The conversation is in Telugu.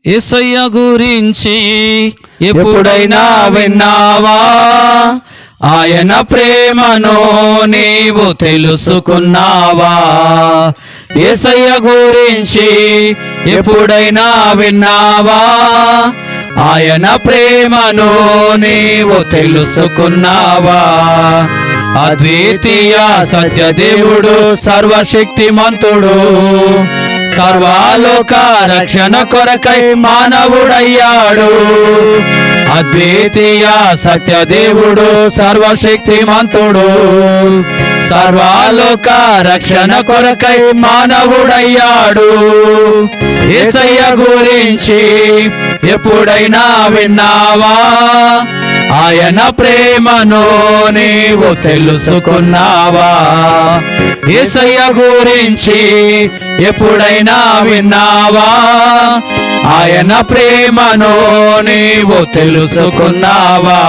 యేసయ్య గురించి ఎప్పుడైనా విన్నావా? ఆయన ప్రేమను నీవు తెలుసుకున్నావా? యేసయ్య గురించి ఎప్పుడైనా విన్నావా? ఆయన ప్రేమను నీవు తెలుసుకున్నావా? అద్వితీయ సత్యదేవుడు, సర్వశక్తిమంతుడు, సర్వలోక రక్షణ కొరకై మానవుడయ్యాడు. అద్వితీయ సత్యదేవుడు, సర్వశక్తిమంతుడు, సర్వలోక రక్షణ కొరకై మానవుడయ్యాడు. యేసయ్య గురించి ఎప్పుడైనా విన్నావా? ఆయన ప్రేమను నీవు తెలుసుకున్నావా? యేసయ్య గురించి ఎప్పుడైనా విన్నావా? ఆయన ప్రేమను నీవు తెలుసుకున్నావా?